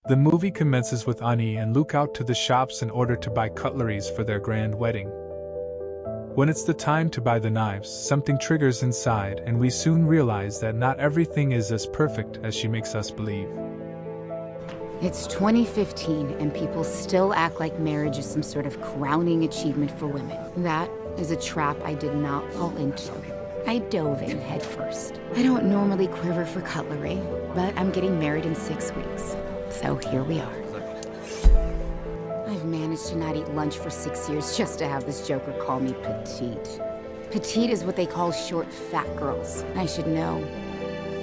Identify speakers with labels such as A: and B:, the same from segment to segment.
A: The movie commences with Ani and Luke out to the shops in order to buy cutleries for their grand wedding. When it's the time to buy the knives, something triggers inside and we soon realize that not everything is as perfect as she makes us believe.
B: It's 2015 and people still act like marriage is some sort of crowning achievement for women. That is a trap I did not fall into. I dove in head first. I don't normally quiver for cutlery, but I'm getting married in 6 weeks. So here we are. I've managed to not eat lunch for 6 years just to have this joker call me petite. Petite is what they call short, fat girls. I should know.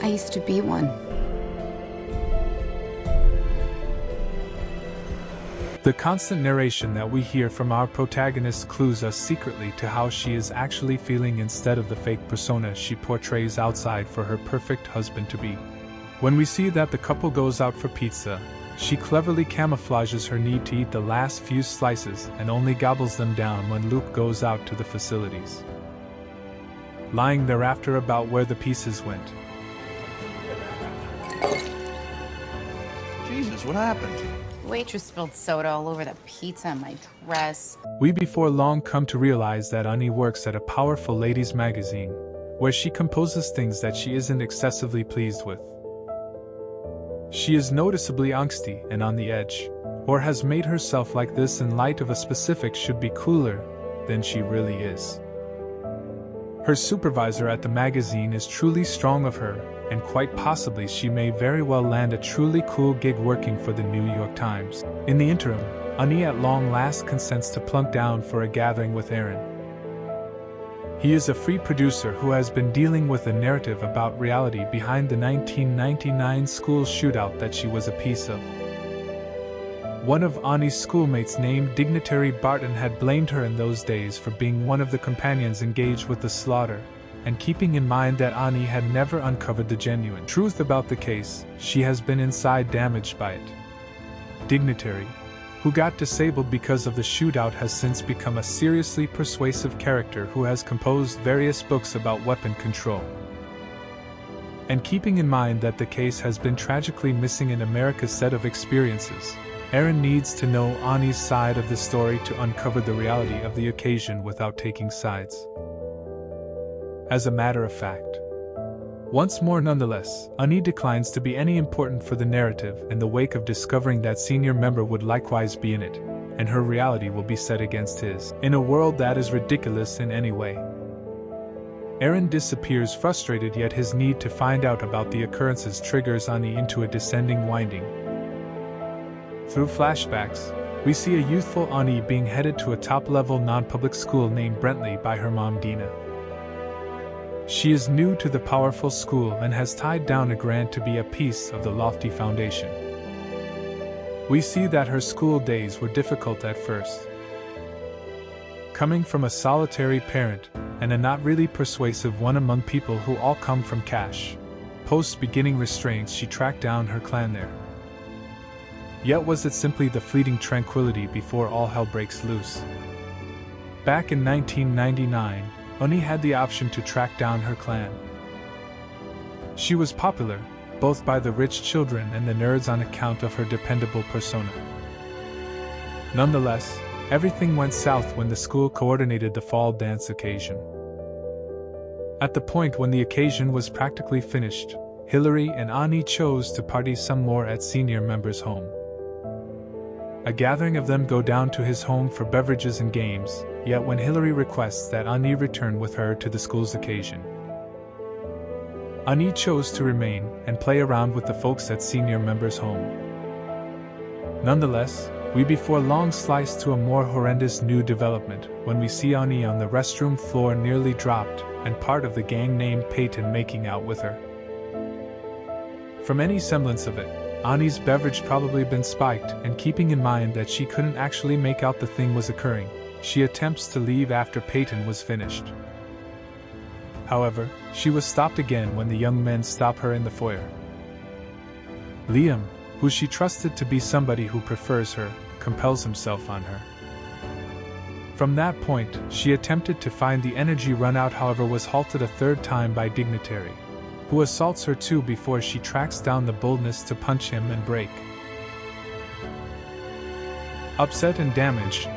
B: I used to be one.
A: The constant narration that we hear from our protagonist clues us secretly to how she is actually feeling instead of the fake persona she portrays outside for her perfect husband-to-be. When we see that the couple goes out for pizza, she cleverly camouflages her need to eat the last few slices and only gobbles them down when Luke goes out to the facilities, lying thereafter about where the pieces went.
C: Jesus, what happened?
B: Waitress spilled soda all over the pizza on my dress.
A: We before long come to realize that Ani works at a powerful ladies' magazine, where she composes things that she isn't excessively pleased with. She is noticeably angsty and on the edge, or has made herself like this in light of a specific should be cooler than she really is. Her supervisor at the magazine is truly strong of her, and quite possibly she may very well land a truly cool gig working for the New York Times. In the interim, Ani at long last consents to plunk down for a gathering with Aaron. He is a free producer who has been dealing with a narrative about reality behind the 1999 school shootout that she was a piece of. One of Ani's schoolmates named dignitary Barton had blamed her in those days for being one of the companions engaged with the slaughter, and keeping in mind that Ani had never uncovered the genuine truth about the case, she has been inside damaged by it. Dignitary, who got disabled because of the shootout, has since become a seriously persuasive character who has composed various books about weapon control. And keeping in mind that the case has been tragically missing in America's set of experiences, Aaron needs to know Ani's side of the story to uncover the reality of the occasion without taking sides. As a matter of fact, once more nonetheless, Ani declines to be any important for the narrative in the wake of discovering that senior member would likewise be in it, and her reality will be set against his, in a world that is ridiculous in any way. Aaron disappears frustrated, yet his need to find out about the occurrences triggers Ani into a descending winding. Through flashbacks, we see a youthful Ani being headed to a top-level non-public school named Brentley by her mom Dina. She is new to the powerful school and has tied down a grant to be a piece of the lofty foundation. We see that her school days were difficult at first. Coming from a solitary parent, and a not really persuasive one among people who all come from cash, post-beginning restraints, she tracked down her clan there. Yet was it simply the fleeting tranquility before all hell breaks loose? Back in 1999, Ani had the option to track down her clan. She was popular, both by the rich children and the nerds on account of her dependable persona. Nonetheless, everything went south when the school coordinated the fall dance occasion. At the point when the occasion was practically finished, Hillary and Ani chose to party some more at senior member's home. A gathering of them go down to his home for beverages and games, yet when Hillary requests that Ani return with her to the school's occasion, Ani chose to remain and play around with the folks at senior member's home. Nonetheless, we before long slice to a more horrendous new development when we see Ani on the restroom floor nearly dropped, and part of the gang named Peyton making out with her. From any semblance of it, Ani's beverage probably been spiked, and keeping in mind that she couldn't actually make out the thing was occurring, she attempts to leave after Peyton was finished. However, she was stopped again when the young men stop her in the foyer. Liam, who she trusted to be somebody who prefers her, compels himself on her. From that point, she attempted to find the energy run out, however was halted a third time by Dignitary, who assaults her too before she tracks down the boldness to punch him and break. Upset and damaged,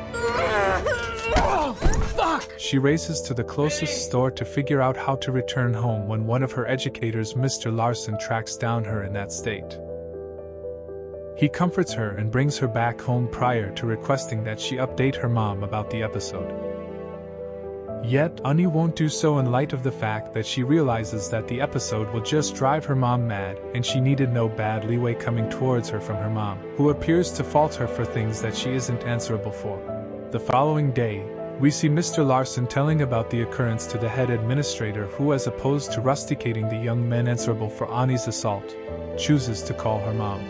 A: she races to the closest store to figure out how to return home when one of her educators, Mr. Larson, tracks down her in that state. He comforts her and brings her back home prior to requesting that she update her mom about the episode. Yet, Annie won't do so in light of the fact that she realizes that the episode will just drive her mom mad, and she needed no bad leeway coming towards her from her mom, who appears to fault her for things that she isn't answerable for. The following day, we see Mr. Larson telling about the occurrence to the head administrator, who, as opposed to rusticating the young men answerable for Annie's assault, chooses to call her mom.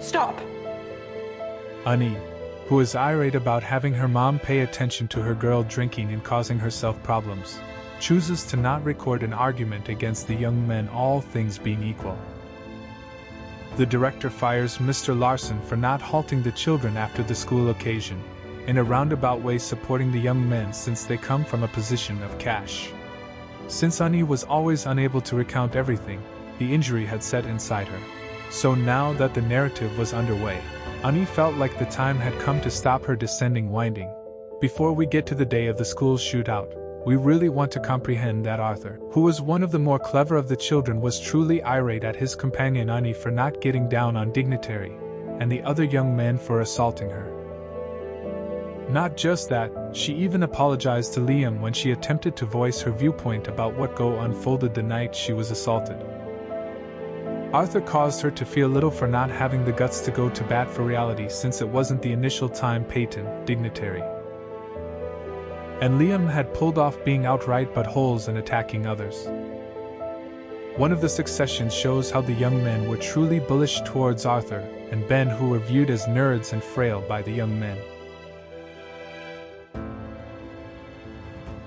C: Stop!
A: Annie, who is irate about having her mom pay attention to her girl drinking and causing herself problems, chooses to not record an argument against the young men, all things being equal. The director fires Mr. Larson for not halting the children after the school occasion, in a roundabout way supporting the young men since they come from a position of cash. Since Annie was always unable to recount everything, the injury had set inside her. So now that the narrative was underway, Annie felt like the time had come to stop her descending winding. Before we get to the day of the school shootout, we really want to comprehend that Arthur, who was one of the more clever of the children, was truly irate at his companion Annie for not getting down on Dignitary, and the other young man for assaulting her. Not just that, she even apologized to Liam when she attempted to voice her viewpoint about what unfolded the night she was assaulted. Arthur caused her to feel little for not having the guts to go to bat for reality, since it wasn't the initial time Peyton, Dignitary, and Liam had pulled off being outright buttholes and attacking others. One of the successions shows how the young men were truly bullish towards Arthur and Ben, who were viewed as nerds and frail by the young men.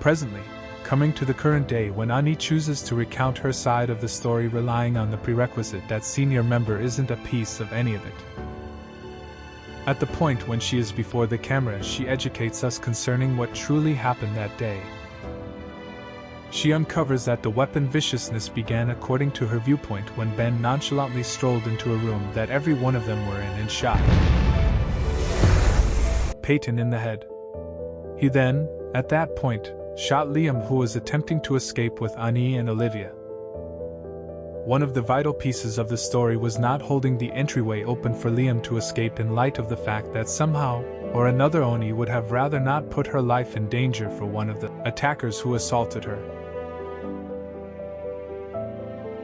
A: Presently, coming to the current day when Annie chooses to recount her side of the story, relying on the prerequisite that senior member isn't a piece of any of it. At the point when she is before the camera, she educates us concerning what truly happened that day. She uncovers that the weapon viciousness began according to her viewpoint when Ben nonchalantly strolled into a room that every one of them were in and shot Peyton in the head. He then, at that point, shot Liam, who was attempting to escape with Annie and Olivia. One of the vital pieces of the story was not holding the entryway open for Liam to escape, in light of the fact that somehow or another Oni would have rather not put her life in danger for one of the attackers who assaulted her.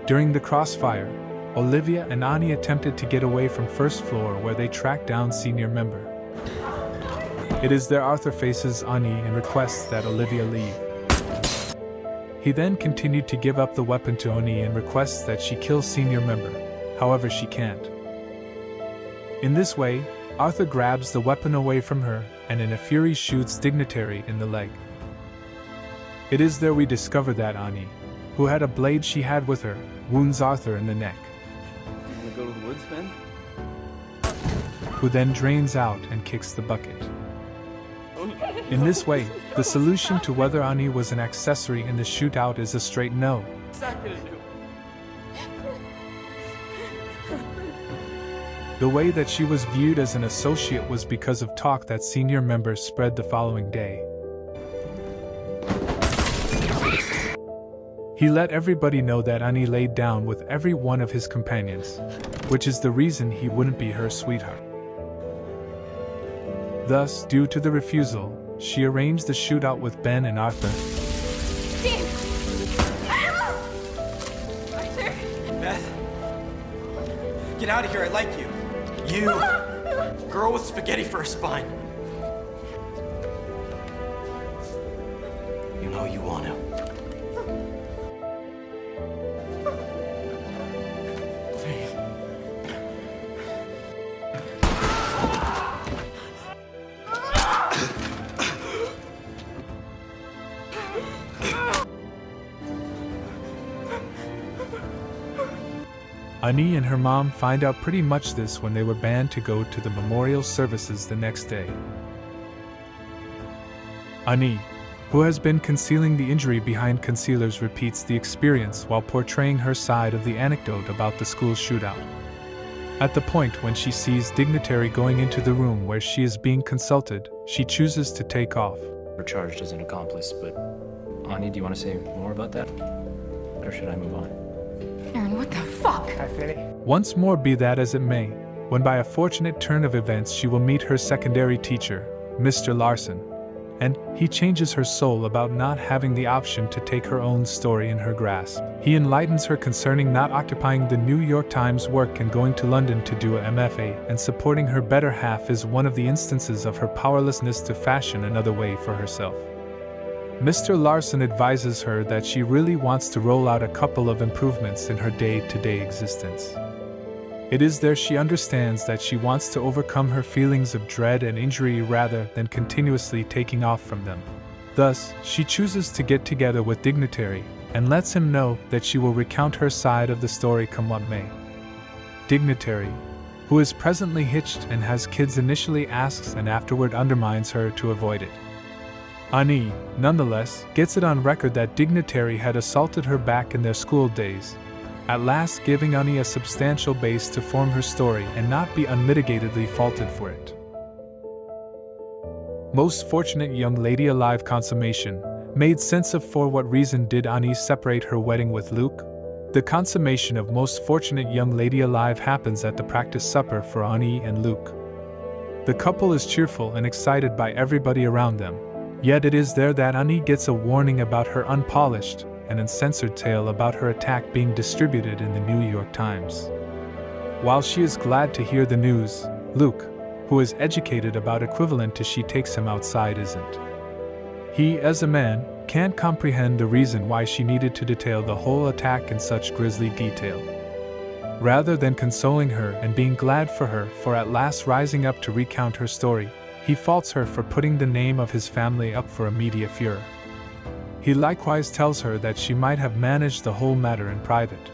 A: During the crossfire, Olivia and Annie attempted to get away from first floor, where they tracked down senior member. It is there Arthur faces Annie and requests that Olivia leave. He then continued to give up the weapon to Oni and requests that she kill senior member, however she can't. In this way, Arthur grabs the weapon away from her and in a fury shoots Dignitary in the leg. It is there we discover that Annie, who had a blade she had with her, wounds Arthur in the neck.
D: You wanna go to the woods, Ben?
A: Who then drains out and kicks the bucket. In this way, the solution to whether Annie was an accessory in the shootout is a straight no. The way that she was viewed as an associate was because of talk that senior members spread the following day. He let everybody know that Annie laid down with every one of his companions, which is the reason he wouldn't be her sweetheart. Thus, due to the refusal, she arranged the shootout with Ben and Arthur.
C: Arthur!
D: Beth! Get out of here, I like you! You! Girl with spaghetti for a spine! You know you want to.
A: Annie and her mom find out pretty much this when they were banned to go to the memorial services the next day. Annie, who has been concealing the injury behind concealers, repeats the experience while portraying her side of the anecdote about the school shootout. At the point when she sees Dignitary going into the room where she is being consulted, she chooses to take off.
C: We're charged as an accomplice, but Ani, do you want to say more about that? Or should I move on?
B: Aaron, what the fuck?
A: Once more, be that as it may, when by a fortunate turn of events she will meet her secondary teacher, Mr. Larson, and he changes her soul about not having the option to take her own story in her grasp. He enlightens her concerning not occupying the New York Times work and going to London to do a MFA, and supporting her better half is one of the instances of her powerlessness to fashion another way for herself. Mr. Larson advises her that she really wants to roll out a couple of improvements in her day-to-day existence. It is there she understands that she wants to overcome her feelings of dread and injury rather than continuously taking off from them. Thus, she chooses to get together with Dignitary and lets him know that she will recount her side of the story come what may. Dignitary, who is presently hitched and has kids, initially asks and afterward undermines her to avoid it. Ani, nonetheless, gets it on record that Dignitary had assaulted her back in their school days, at last giving Ani a substantial base to form her story and not be unmitigatedly faulted for it. Most fortunate young lady alive consummation made sense of. For what reason did Ani separate her wedding with Luke? The consummation of most fortunate young lady alive happens at the practice supper for Ani and Luke. The couple is cheerful and excited by everybody around them, yet it is there that Ani gets a warning about her unpolished and uncensored tale about her attack being distributed in the New York Times. While she is glad to hear the news, Luke, who is educated about equivalent to she takes him outside, isn't. He, as a man, can't comprehend the reason why she needed to detail the whole attack in such grisly detail. Rather than consoling her and being glad for her for at last rising up to recount her story, he faults her for putting the name of his family up for a media furor. He likewise tells her that she might have managed the whole matter in private.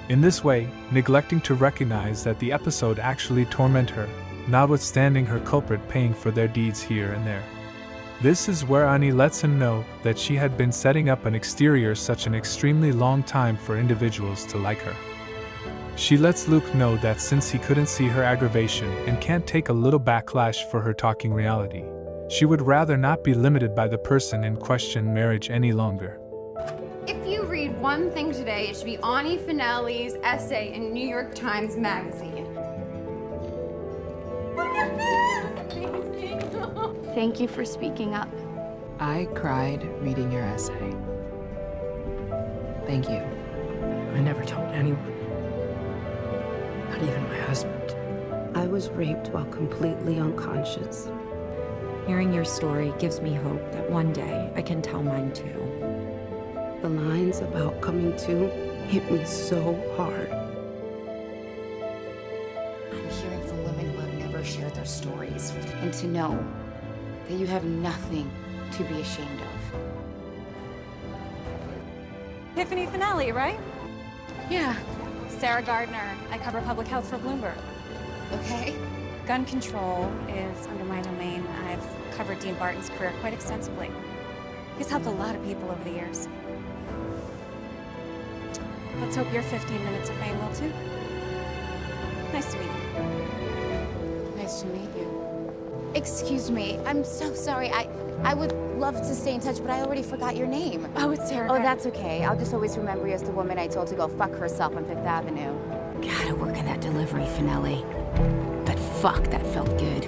A: In this way, neglecting to recognize that the episode actually torment her, notwithstanding her culprit paying for their deeds here and there. This is where Ani lets him know that she had been setting up an exterior such an extremely long time for individuals to like her. She lets Luke know that since he couldn't see her aggravation and can't take a little backlash for her talking reality, she would rather not be limited by the person in question marriage any longer.
E: If you read one thing today, it should be Ani Finelli's essay in New York Times Magazine. Look at this! Amazing!
F: Thank you for speaking up.
G: I cried reading your essay. Thank you.
H: I never told anyone. Not even my husband.
I: I was raped while completely unconscious.
J: Hearing your story gives me hope that one day I can tell mine too.
I: The lines about coming to hit me so hard.
B: I'm hearing from women who have never shared their stories, and to know that you have nothing to be ashamed of.
K: Tiffany Finelli, right?
B: Yeah.
K: Sarah Gardner. I cover public health for Bloomberg.
B: Okay.
K: Gun control is under my domain. I've covered Dean Barton's career quite extensively. He's helped a lot of people over the years. Let's hope your 15 minutes of fame will too. Nice to meet you.
B: Nice to meet you. Excuse me, I'm so sorry. I would love to stay in touch, but I already forgot your name.
K: Oh, it's Sarah.
B: Oh, that's okay. I'll just always remember you as the woman I told to go fuck herself on Fifth Avenue. Gotta work in that delivery, Finelli. But fuck, that felt good.